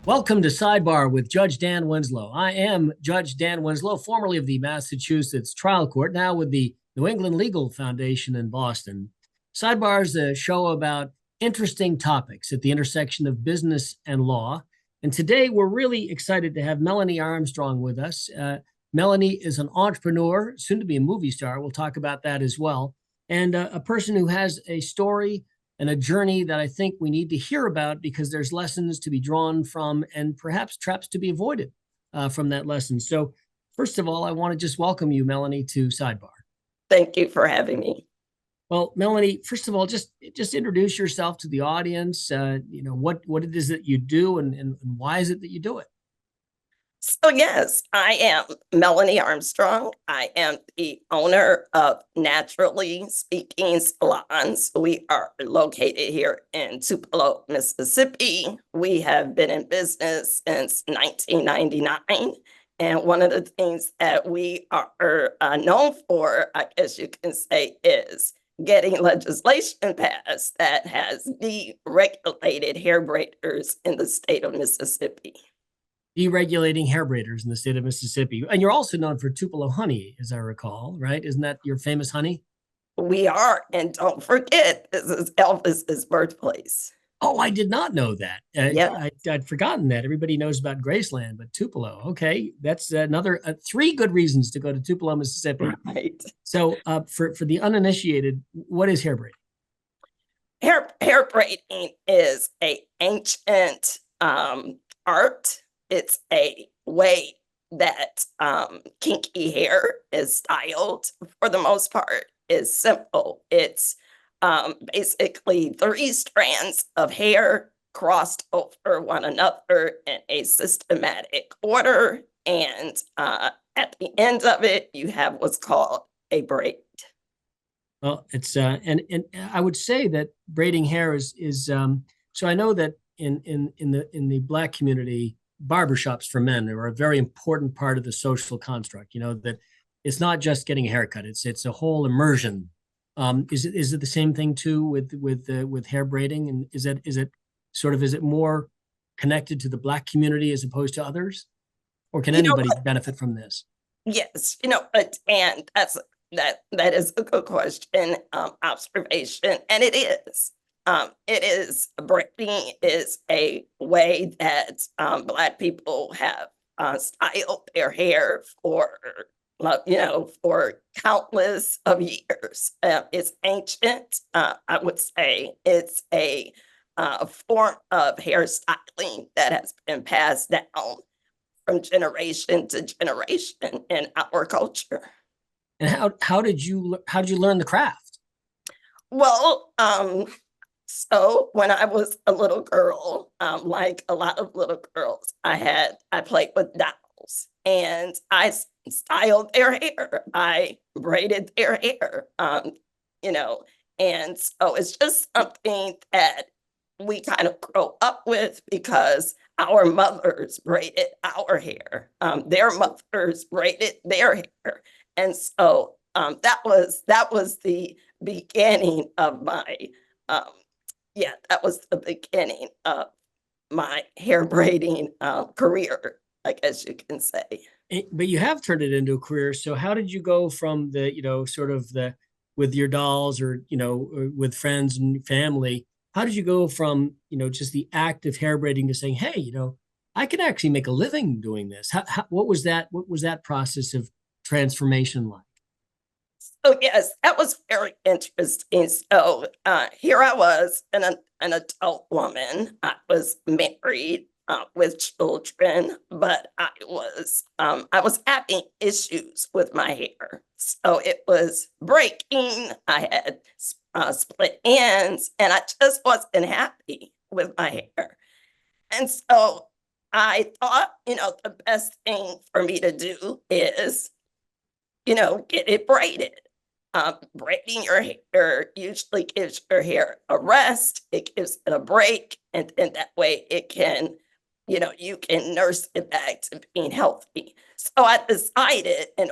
Welcome to Sidebar with Judge Dan Winslow. I am Judge Dan Winslow, formerly of the Massachusetts Trial Court, now with the New England Legal Foundation in Boston. Sidebar is a show about interesting topics at the intersection of business and law. And today we're really excited to have Melony Armstrong with us. Melony is an entrepreneur, soon to be a movie star. We'll talk about that as well. And a person who has a story and a journey that I think we need to hear about because there's lessons to be drawn from and perhaps traps to be avoided from that lesson. So first of all, I want to just welcome you, Melony, to Sidebar. Thank you for having me. Well, Melony, first of all, just introduce yourself to the audience. What it is that you do and why is it that you do it? So yes, I am Melony Armstrong. I am the owner of Naturally Speaking Salons. We are located here in Tupelo, Mississippi. We have been in business since 1999. And one of the things that we are known for, I guess you can say, is getting legislation passed that has deregulated hair braiders in the state of Mississippi. Deregulating hair braiders in the state of Mississippi. And you're also known for Tupelo honey, as I recall, right? Isn't that your famous honey? We are, and don't forget, this is Elvis's birthplace. Oh, I did not know that. Yeah. I'd forgotten that. Everybody knows about Graceland, but Tupelo. Okay, that's another three good reasons to go to Tupelo, Mississippi. Right. So, for the uninitiated, what is hair braiding? Hair braiding is a ancient art. It's a way that kinky hair is styled. For the most part, is simple. It's basically 3 strands of hair crossed over one another in a systematic order. And at the end of it, you have what's called a braid. Well, it's and I would say that braiding hair is so I know that in the Black community, barbershops for men are a very important part of the social construct. You know that it's not just getting a haircut; it's a whole immersion. Is it the same thing too with hair braiding? And is it more connected to the Black community as opposed to others, or can anybody benefit from this? Yes, and that is a good question, observation, and it is. Braiding is a way that Black people have styled their hair for countless of years. It's ancient. I would say it's a form of hairstyling that has been passed down from generation to generation in our culture. And how did you learn the craft? Well, so when I was a little girl, like a lot of little girls, I played with dolls and I styled their hair. I braided their hair, and so it's just something that we kind of grow up with because our mothers braided our hair. Their mothers braided their hair. And so that was the beginning of my hair braiding career, I guess you can say. But you have turned it into a career. So how did you go from with your dolls or with friends and family? How did you go from just the act of hair braiding to saying, hey, I can actually make a living doing this? What was that process of transformation like? So yes, that was very interesting. So here I was, an adult woman. I was married with children, but I was having issues with my hair. So it was breaking. I had split ends, and I just wasn't happy with my hair. And so I thought, the best thing for me to do is get it braided. Braiding your hair usually gives your hair a rest, it gives it a break, and then that way it can, you can nurse it back to being healthy. So I decided in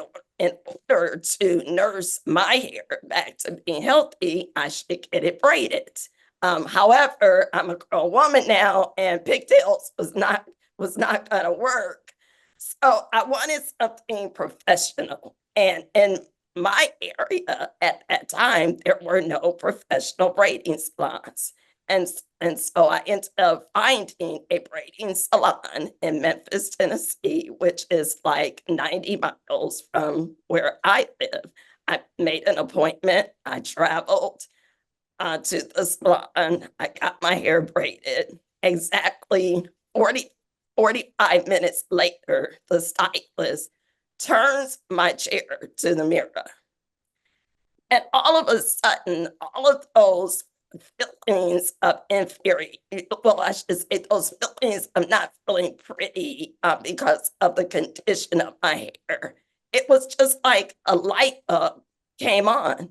order to nurse my hair back to being healthy, I should get it braided. However, I'm a grown woman now, and pigtails was not was not gonna work. So I wanted something professional. And in my area at that time, there were no professional braiding salons. And so I ended up finding a braiding salon in Memphis, Tennessee, which is like 90 miles from where I live. I made an appointment. I traveled to the salon. I got my hair braided. Exactly 45 minutes later, the stylist turns my chair to the mirror. And all of a sudden, all of those feelings of inferiority, well, I should say those feelings of not feeling pretty because of the condition of my hair, it was just like a light bulb came on.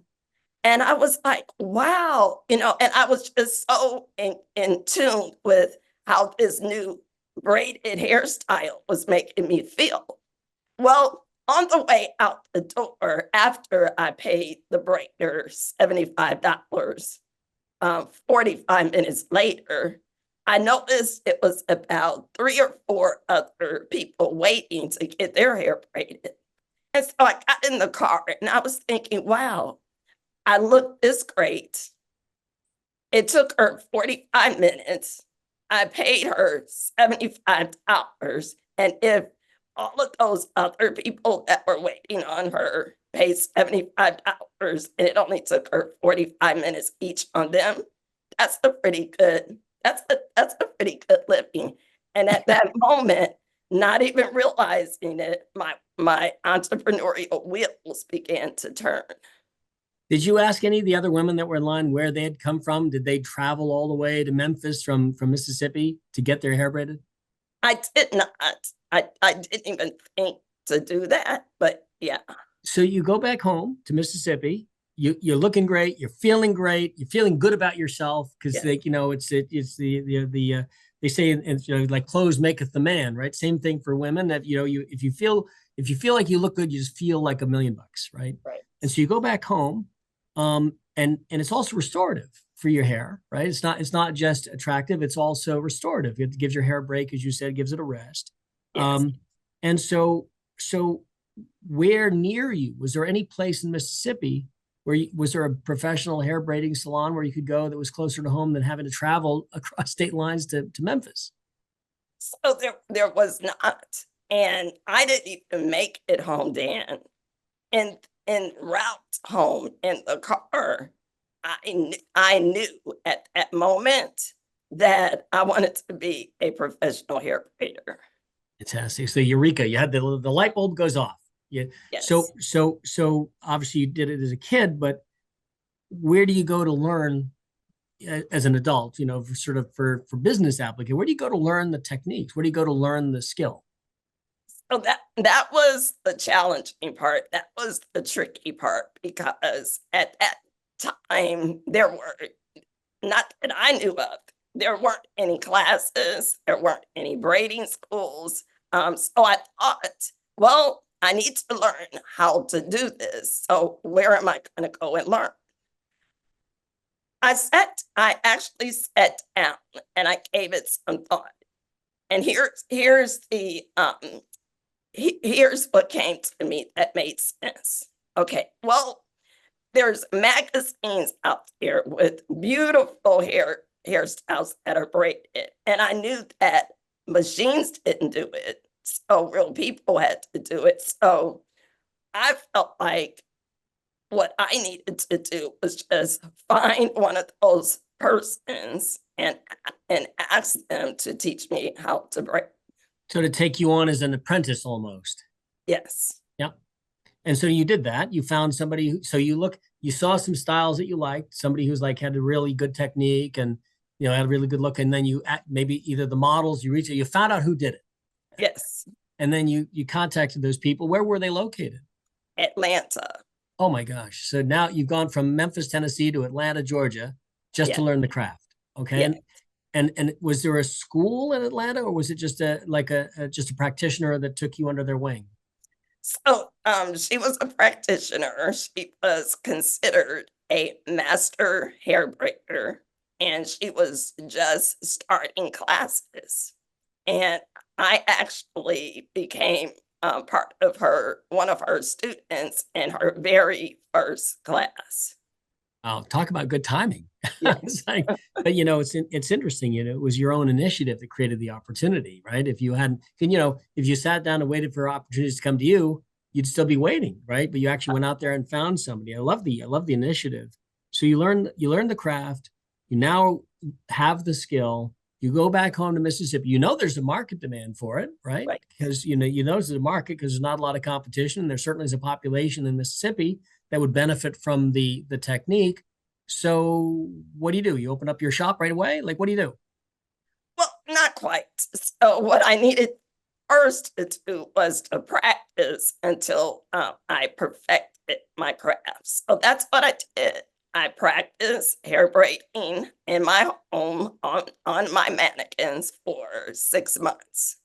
And I was like, wow, and I was just so in tune with how this new braided hairstyle was making me feel. Well, on the way out the door, after I paid the braider $75, 45 minutes later, I noticed it was about 3 or 4 other people waiting to get their hair braided. And so I got in the car and I was thinking, wow, I look this great. It took her 45 minutes. I paid her $75. And if all of those other people that were waiting on her paid $75 and it only took her 45 minutes each on them, that's a pretty good, that's a pretty good living. And at that moment, not even realizing it, my entrepreneurial wheels began to turn. Did you ask any of the other women that were in line where they had come from? Did they travel all the way to Memphis from Mississippi to get their hair braided? I did not. I didn't even think to do that, but yeah. So you go back home to Mississippi. You're looking great. You're feeling great. You're feeling good about yourself because Yeah. it's the they say like clothes maketh the man, right? Same thing for women. That you if you feel like you look good, you just feel like $1,000,000, right? Right. And so you go back home, and it's also restorative for your hair, right? It's not just attractive; it's also restorative. It gives your hair a break, as you said, gives it a rest. Yes. And so where near you was there any place in Mississippi where was there a professional hair braiding salon where you could go that was closer to home than having to travel across state lines to Memphis? So there was not. And I didn't even make it home, Dan. And en route home in the car, I knew at that moment that I wanted to be a professional hair braider. Fantastic. So Eureka, you had the light bulb goes off. Yeah. So Yes. so so obviously you did it as a kid, but where do you go to learn as an adult, for sort of for business applicant? Where do you go to learn the techniques? Where do you go to learn the skill? So that was the challenging part. That was the tricky part because at that time there were, not that I knew of, there weren't any classes, there weren't any braiding schools. So I thought, well, I need to learn how to do this. So where am I going to go and learn? I actually sat down and I gave it some thought. And here's what came to me that made sense. Okay, well, there's magazines out there with beautiful hairstyles that are braided, and I knew that machines didn't do it, so real people had to do it. So I felt like what I needed to do was just find one of those persons and ask them to teach me how to braid. So to take you on as an apprentice almost. Yes. Yeah. And so you did that. You found somebody so you saw some styles that you liked, somebody who's like had a really good technique and had a really good look. And then maybe either the models you reached, you found out who did it. Yes. And then you contacted those people. Where were they located? Atlanta. Oh my gosh. So now you've gone from Memphis, Tennessee to Atlanta, Georgia, just Yeah. to learn the craft. Okay. Yeah. And was there a school in Atlanta, or was it just just a practitioner that took you under their wing? So she was a practitioner. She was considered a master hair braider, and she was just starting classes. And I actually became one of her students in her very first class. Oh, talk about good timing. Yeah, It's like, but it's interesting. It was your own initiative that created the opportunity, right? If you hadn't, if you sat down and waited for opportunities to come to you, you'd still be waiting, right? But you actually went out there and found somebody. I love the initiative. So you learn the craft. You now have the skill. You go back home to Mississippi. There's a market demand for it, right? right. Because there's a market because there's not a lot of competition. There certainly is a population in Mississippi that would benefit from the technique. So what do? You open up your shop right away? Like, what do you do? Well, not quite. So what I needed first to do was to practice until I perfected my craft. So that's what I did. I practiced hair braiding in my home on my mannequins for 6 months.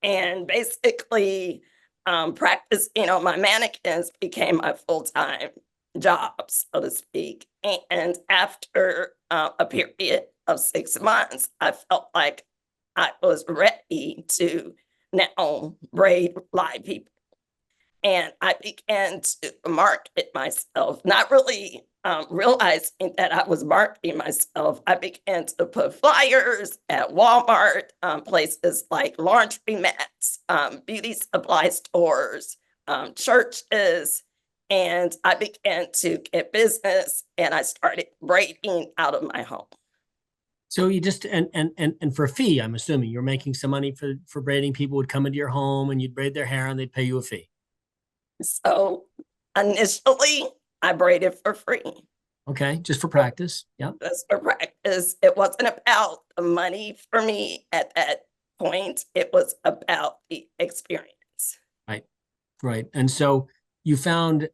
And basically, practicing on my mannequins became my full-time job, so to speak. And after a period of 6 months, I felt like I was ready to now braid live people. And I began to market myself, not really realizing that I was marketing myself. I began to put flyers at Walmart, places like laundromats, beauty supply stores, churches, and I began to get business and I started braiding out of my home. So you just and for a fee, I'm assuming you're making some money for braiding. People would come into your home and you'd braid their hair and they'd pay you a fee. So initially, I braided for free. Okay, just for practice. Yep. Just for practice. It wasn't about the money for me at that point. It was about the experience. Right. Right. And so you found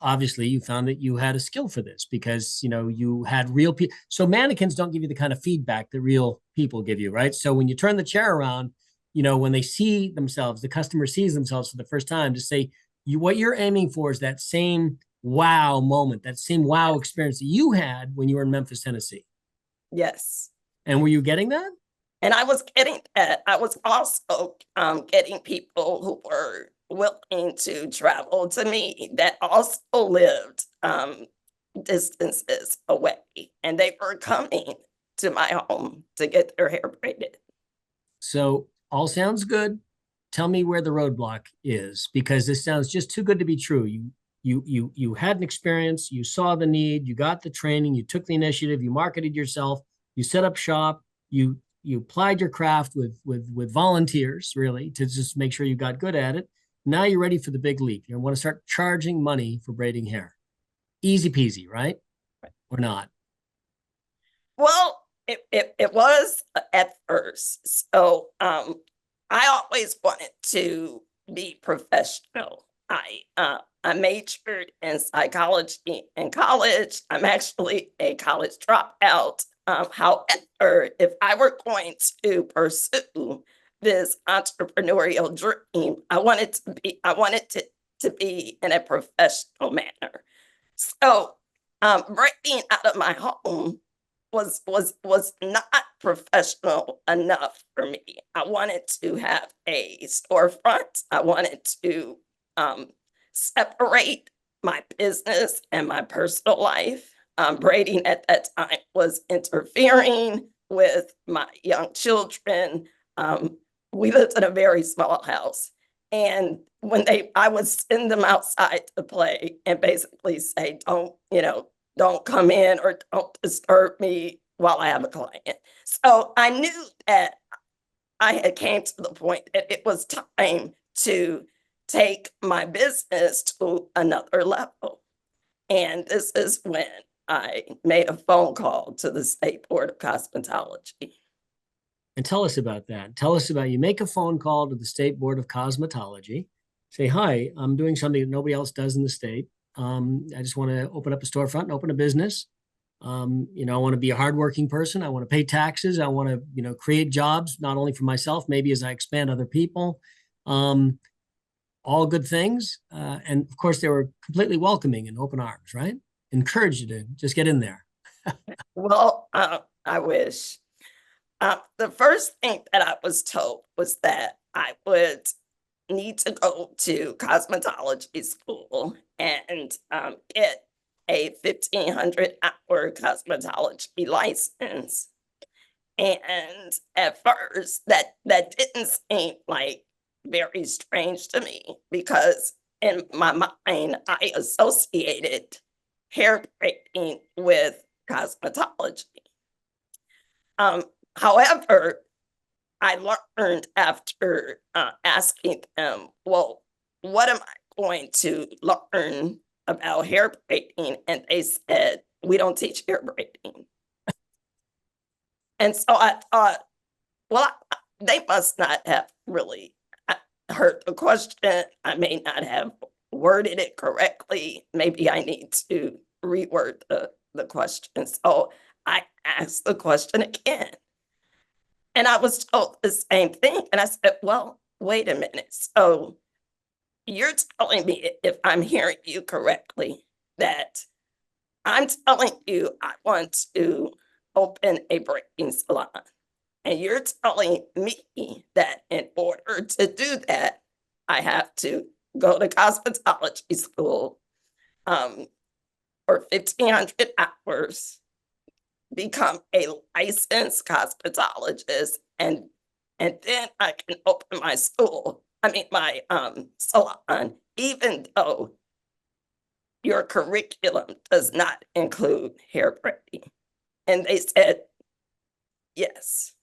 obviously you found that you had a skill for this because you had real people. So mannequins don't give you the kind of feedback that real people give you, right? So when you turn the chair around, when they see themselves, the customer sees themselves for the first time, to say what you're aiming for is that same wow moment, that same wow experience that you had when you were in Memphis, Tennessee. Yes. And were you getting that? And I was getting that. I was also getting people who were willing to travel to me that also lived distances away. And they were coming to my home to get their hair braided. So all sounds good. Tell me where the roadblock is, because this sounds just too good to be true. You had an experience, you saw the need, you got the training, you took the initiative, you marketed yourself, you set up shop, you applied your craft with volunteers, really, to just make sure you got good at it. Now you're ready for the big leap. You want to start charging money for braiding hair. Easy peasy, right? Or not? Well, it was at first. So I always wanted to be professional. I majored in psychology in college. I'm actually a college dropout. However, if I were going to pursue this entrepreneurial dream, I wanted to be in a professional manner. So breaking out of my home was not professional enough for me. I wanted to have a storefront. I wanted to separate my business and my personal life. Braiding at that time was interfering with my young children. We lived in a very small house. And I would send them outside to play and basically say, don't come in or don't disturb me while I have a client. So I knew that I had came to the point that it was time to take my business to another level. And this is when I made a phone call to the State Board of Cosmetology. And tell us about that. Tell us about you make a phone call to the State Board of Cosmetology. Say, hi, I'm doing something that nobody else does in the state. I just want to open up a storefront and open a business. I want to be a hardworking person. I want to pay taxes. I want to, create jobs, not only for myself, maybe as I expand other people. All good things. And of course, they were completely welcoming and open arms, right? Encourage you to just get in there. Well, I wish. The first thing that I was told was that I would need to go to cosmetology school and get a 1,500-hour cosmetology license. And at first, that didn't seem like very strange to me because in my mind, I associated hair braiding with cosmetology. However, I learned after asking them, well, what am I going to learn about hair braiding? And they said, we don't teach hair braiding. And so I thought, well, they must not have really heard the question. I may not have worded it correctly. Maybe I need to reword the question. So I asked the question again. And I was told the same thing. And I said, well, wait a minute. So you're telling me, if I'm hearing you correctly, that I'm telling you I want to open a braiding salon. And you're telling me that in order to do that, I have to go to cosmetology school for 1,500 hours, become a licensed cosmetologist, and then I can open my school, my salon, even though your curriculum does not include hair braiding. And they said, yes.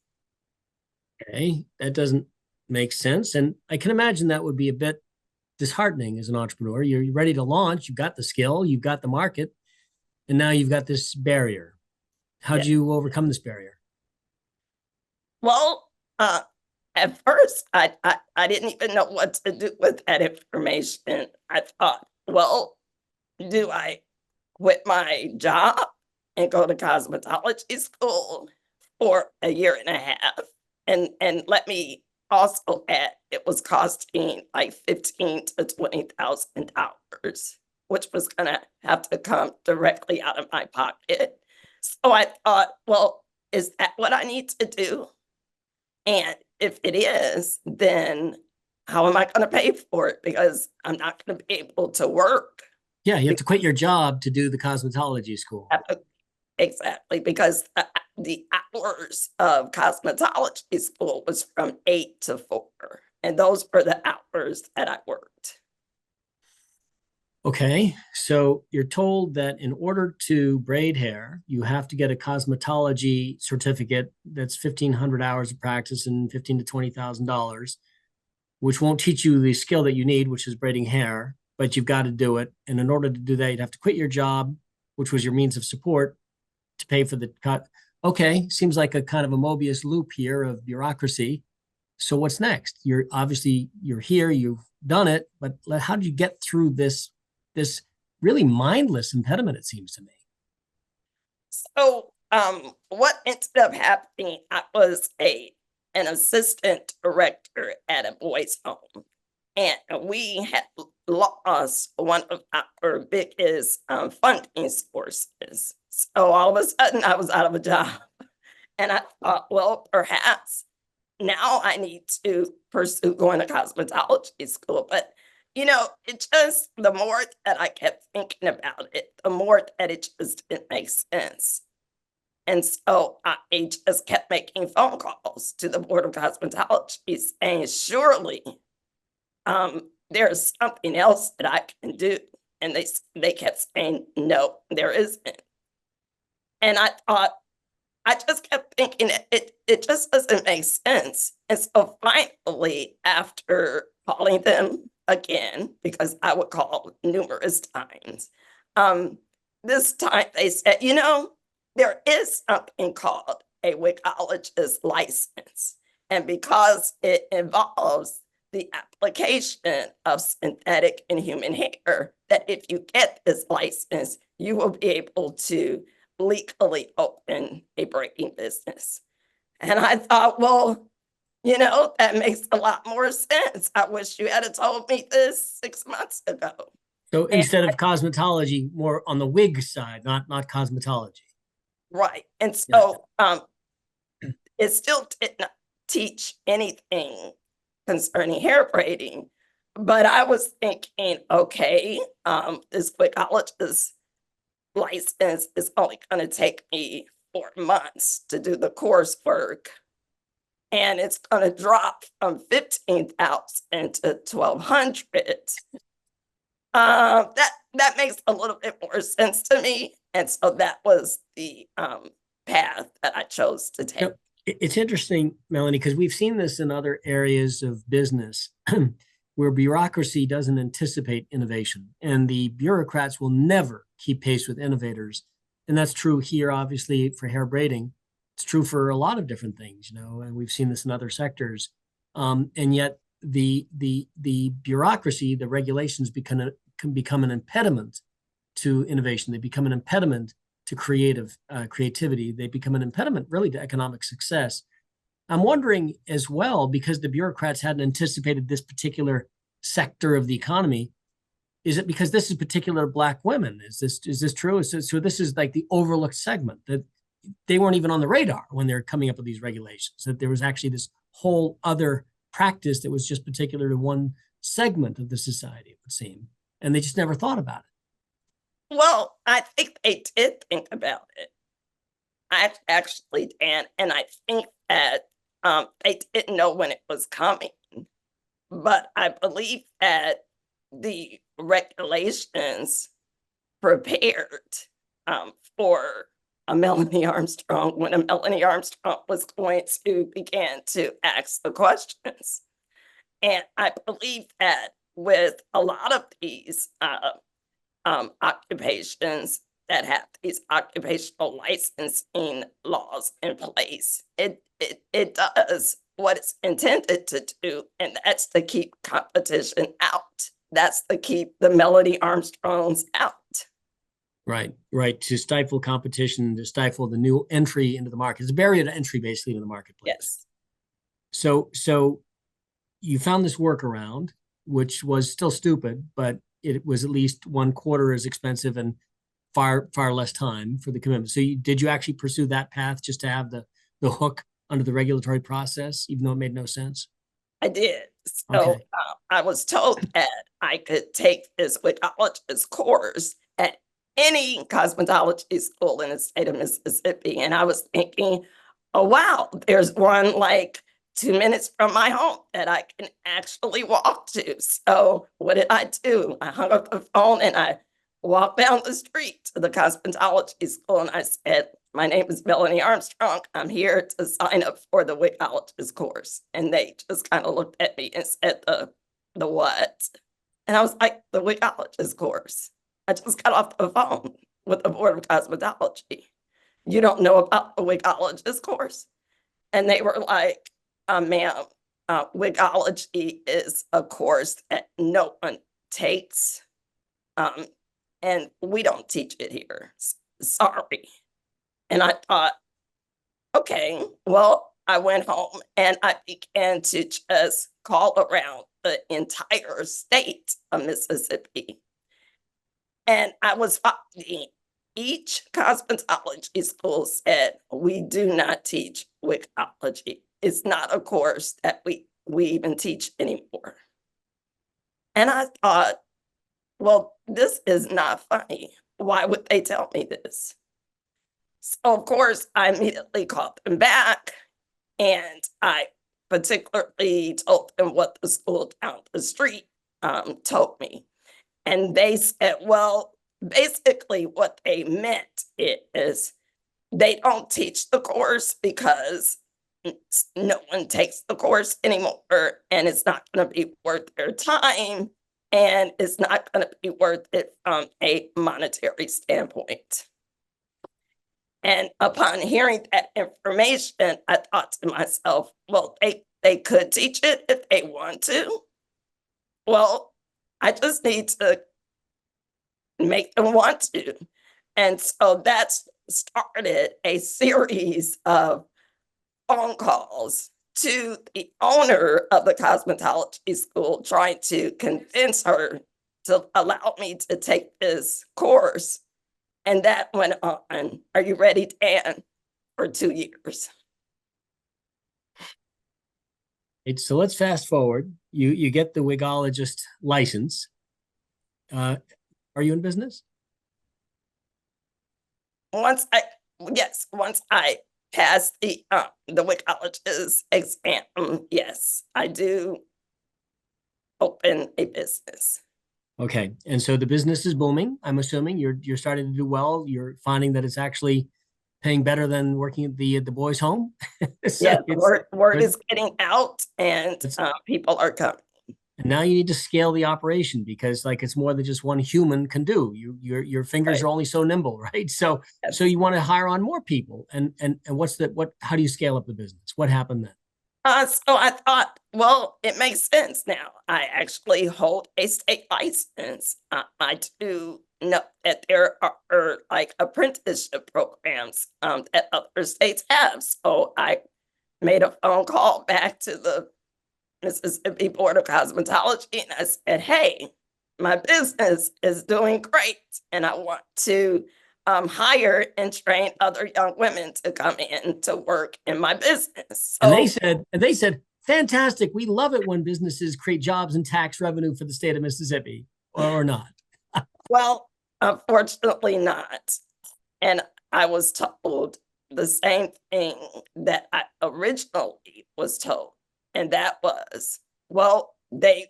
Okay, that doesn't make sense. And I can imagine that would be a bit disheartening as an entrepreneur. You're ready to launch, you've got the skill, you've got the market, and now you've got this barrier. How'd Yeah. you overcome this barrier? Well, at first, I didn't even know what to do with that information. I thought, well, do I quit my job and go to cosmetology school for a year and a half? And let me also add, it was costing like $15,000 to $20,000, which was gonna have to come directly out of my pocket. So I thought, well, is that what I need to do? And if it is, then how am I going to pay for it? Because I'm not going to be able to work. Yeah, you have to quit your job to do the cosmetology school. Exactly, because the hours of cosmetology school was from 8 to 4. And those were the hours that I worked. Okay, so you're told that in order to braid hair, you have to get a cosmetology certificate that's 1,500 hours of practice and $15,000 to $20,000, which won't teach you the skill that you need, which is braiding hair, but you've got to do it. And in order to do that, you'd have to quit your job, which was your means of support, to pay for the cut. Okay, seems like a kind of a Mobius loop here of bureaucracy. So what's next? You're here, you've done it, but how did you get through this really mindless impediment, it seems to me? So what ended up happening, I was an assistant director at a boys' home. And we had lost one of our biggest funding sources. So all of a sudden, I was out of a job. And I thought, well, perhaps now I need to pursue going to cosmetology school. But, it just, the more that I kept thinking about it, the more that it just didn't make sense. And so I just kept making phone calls to the Board of Cosmetology saying, surely there's something else that I can do. And they kept saying, no, there isn't. And I thought, I just kept thinking it just doesn't make sense. And so finally, after calling them again, because I would call numerous times, this time they said, there is something called a wigologist license. And because it involves the application of synthetic and human hair, that if you get this license, you will be able to legally open a braiding business. And I thought, well, that makes a lot more sense. I wish you had told me this 6 months ago. So And instead of cosmetology, more on the wig side, not cosmetology. right. And so it still did not teach anything concerning hair braiding. But I was thinking, okay, this wigologist license is only going to take me 4 months to do the coursework. And it's going to drop from 15,000 to 1,200. That makes a little bit more sense to me. And so that was the path that I chose to take. It's interesting, Melony, because we've seen this in other areas of business where bureaucracy doesn't anticipate innovation, and the bureaucrats will never keep pace with innovators. And that's true here, obviously, for hair braiding. It's true for a lot of different things, and we've seen this in other sectors. And yet the bureaucracy, the regulations can become an impediment to innovation. They become an impediment to creativity. They become an impediment really to economic success. I'm wondering as well, because the bureaucrats hadn't anticipated this particular sector of the economy, is it because this is particular Black women? Is this true? So this is like the overlooked segment that they weren't even on the radar when they're coming up with these regulations, that there was actually this whole other practice that was just particular to one segment of the society, it would seem. And they just never thought about it. Well, I think they did think about it. I actually did, and I think that they didn't know when it was coming. But I believe that the regulations prepared for a Melony Armstrong when a Melony Armstrong was going to begin to ask the questions. And I believe that with a lot of these occupations that have these occupational licensing laws in place, it does what it's intended to do, and that's to keep competition out. That's to keep the Melony Armstrongs out. Right. To stifle competition, to stifle the new entry into the market. It's a barrier to entry, basically, to the marketplace. Yes. So you found this workaround, which was still stupid, but it was at least 1/4 as expensive and far less time for the commitment. So did you actually pursue that path just to have the hook under the regulatory process, even though it made no sense? I did. So okay. I was told that I could take this wigologist course at any cosmetology school in the state of Mississippi. And I was thinking, oh, wow, there's one like 2 minutes from my home that I can actually walk to. So what did I do? I hung up the phone and I walked down the street to the cosmetology school and I said, my name is Melony Armstrong. I'm here to sign up for the wigologist course. And they just kind of looked at me and said, the what? And I was like, the wigologist course. I just got off the phone with the Board of Cosmetology. You don't know about the wigologist course? And they were like, ma'am, wigology is a course that no one takes. And we don't teach it here. Sorry. And I thought, okay, well, I went home and I began to just call around the entire state of Mississippi. And I was finding each cosmetology school said, we do not teach wigology. It's not a course that we even teach anymore. And I thought, well, this is not funny. Why would they tell me this? So, of course, I immediately called them back, and I particularly told them what the school down the street told me. And they said, well, basically what they meant is they don't teach the course because no one takes the course anymore, and it's not going to be worth their time, and it's not going to be worth it from a monetary standpoint. And upon hearing that information, I thought to myself, well, they could teach it if they want to. Well, I just need to make them want to. And so that's started a series of phone calls to the owner of the cosmetology school, trying to convince her to allow me to take this course. And that went on, are you ready, Dan, for 2 years. So let's fast forward. You get the wigologist license. Uh, are you in business? Once I, yes, once I pass the wichologist exam, yes, I do open a business. Okay. And so the business is booming. I'm assuming you're starting to do well. You're finding that it's actually paying better than working at the boys' home. So Yeah, it's word good. is getting out, and It's, people are coming. and now you need to scale the operation because like it's more than just one human can do. Your fingers Right. are only so nimble, right? So Yes. you want to hire on more people. And what how do you scale up the business? What happened then? So I thought, well, it makes sense now. I actually hold a state license. I do know that there are like apprenticeship programs that other states have. So I made a phone call back to the Mississippi Board of Cosmetology and I said, hey, my business is doing great and I want to hire and train other young women to come in to work in my business. So, And they said, fantastic. We love it when businesses create jobs and tax revenue for the state of Mississippi, or not. well, unfortunately not. And I was told the same thing that I originally was told. And that was, well, they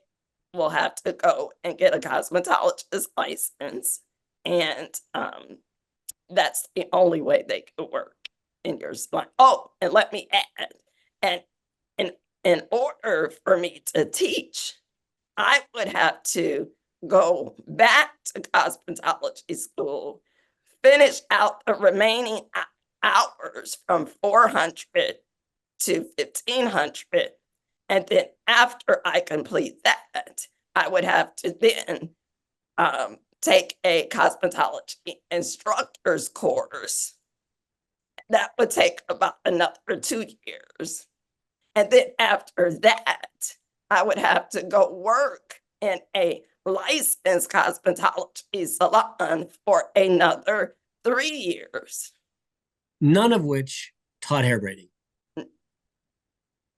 will have to go and get a cosmetologist license. And that's the only way they could work in your salon. Oh, and let me add, and in order for me to teach, I would have to go back to cosmetology school, finish out the remaining hours from 400 to 1500. And then after I complete that, I would have to then take a cosmetology instructor's course. That would take about another 2 years. And then after that, I would have to go work in a licensed cosmetology salon for another 3 years. None of which taught hair braiding,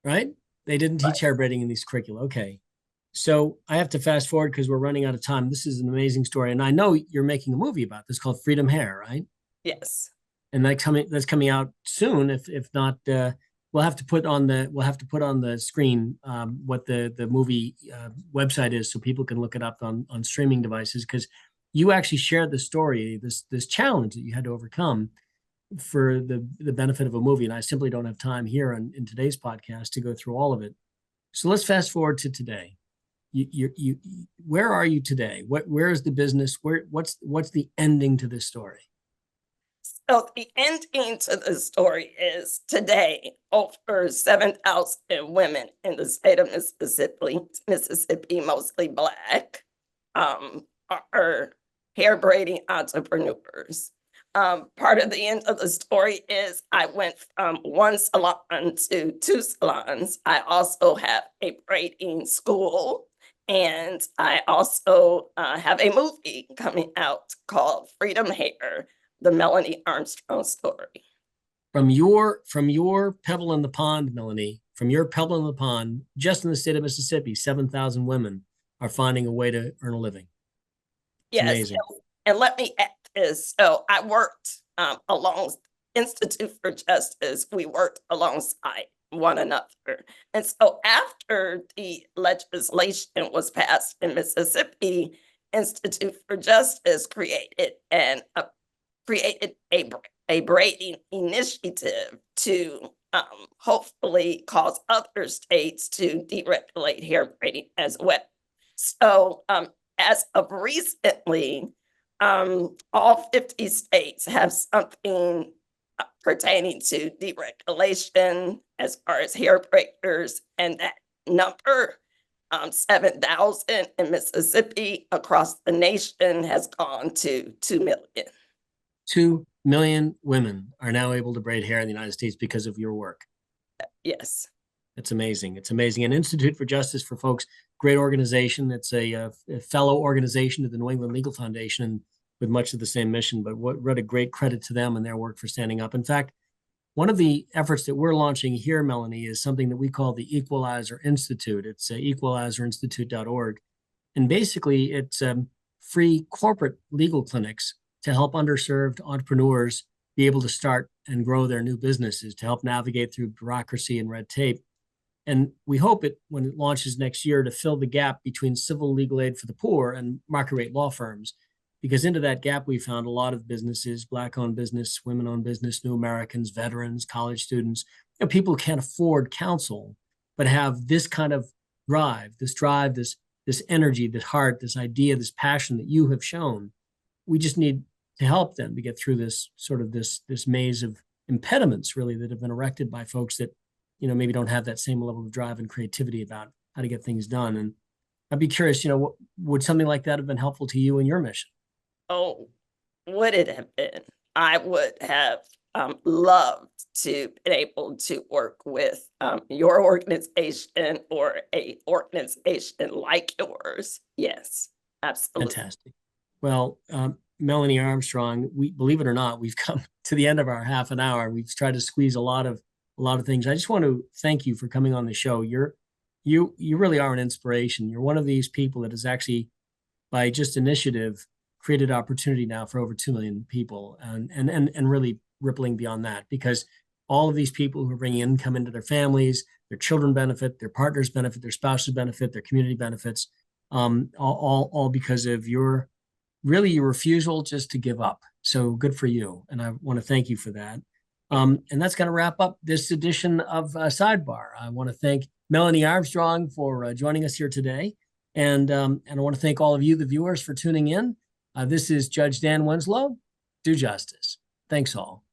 right? They didn't Right. teach hair braiding in these curricula. Okay. So I have to fast forward because we're running out of time. This is an amazing story. And I know you're making a movie about this called Freedom Hair, right? Yes. And that's coming out soon. If not, we'll have to put on the screen what the movie website is so people can look it up on streaming devices because you actually shared the story, this challenge that you had to overcome for the benefit of a movie. And I simply don't have time here in today's podcast to go through all of it. So let's fast forward to today. You where are you today? Where is the business? What's the ending to this story? So the ending to the story is today, over 7,000 women in the state of Mississippi, mostly Black, are hair braiding entrepreneurs. Part of the end of the story is I went from one salon to two salons. I also have a braiding school, and I also have a movie coming out called Freedom Hair, the Melony Armstrong story. From your pebble in the pond, Melanie, from your pebble in the pond, just in the state of Mississippi, 7,000 women are finding a way to earn a living. It's Yes, amazing. and let me add this. So I worked along Institute for Justice. We worked alongside one another. And so after the legislation was passed in Mississippi, Institute for Justice created a braiding initiative to hopefully cause other states to deregulate hair braiding as well. So as of recently, all 50 states have something pertaining to deregulation as far as hair braiders, and that number, 7,000 in Mississippi, across the nation has gone to 2 million. 2 million women are now able to braid hair in the United States because of your work. Yes. It's amazing. It's amazing. And Institute for Justice for Folks, great organization. It's a fellow organization to the New England Legal Foundation with much of the same mission. But what a great credit to them and their work for standing up. In fact, one of the efforts that we're launching here, Melanie, is something that we call the Equalizer Institute. It's equalizerinstitute.org. And basically, it's free corporate legal clinics to help underserved entrepreneurs be able to start and grow their new businesses, to help navigate through bureaucracy and red tape. And we hope it, when it launches next year, to fill the gap between civil legal aid for the poor and market rate law firms. Because into that gap, we found a lot of businesses, Black-owned business, women-owned business, new Americans, veterans, college students, people who can't afford counsel, but have this kind of drive, this energy, this heart, this idea, this passion that you have shown. We just need to help them to get through this sort of this maze of impediments, really, that have been erected by folks that, maybe don't have that same level of drive and creativity about how to get things done. And I'd be curious, would something like that have been helpful to you in your mission? Oh, would it have been? I would have loved to be able to work with your organization or a organization like yours. Yes, absolutely. Fantastic. Well, Melony Armstrong, we, believe it or not, we've come to the end of our half an hour. We've tried to squeeze a lot of things. I just want to thank you for coming on the show. You really are an inspiration. You're one of these people that has actually, by just initiative, created opportunity now for over 2 million people, and really rippling beyond that, because all of these people who are bringing income into their families, their children benefit, their partners benefit, their spouses benefit, their community benefits, all because of your refusal just to give up. So good for you. And I want to thank you for that. And that's going to wrap up this edition of Sidebar. I want to thank Melony Armstrong for joining us here today. And I want to thank all of you, the viewers, for tuning in. This is Judge Dan Winslow. Do justice. Thanks all.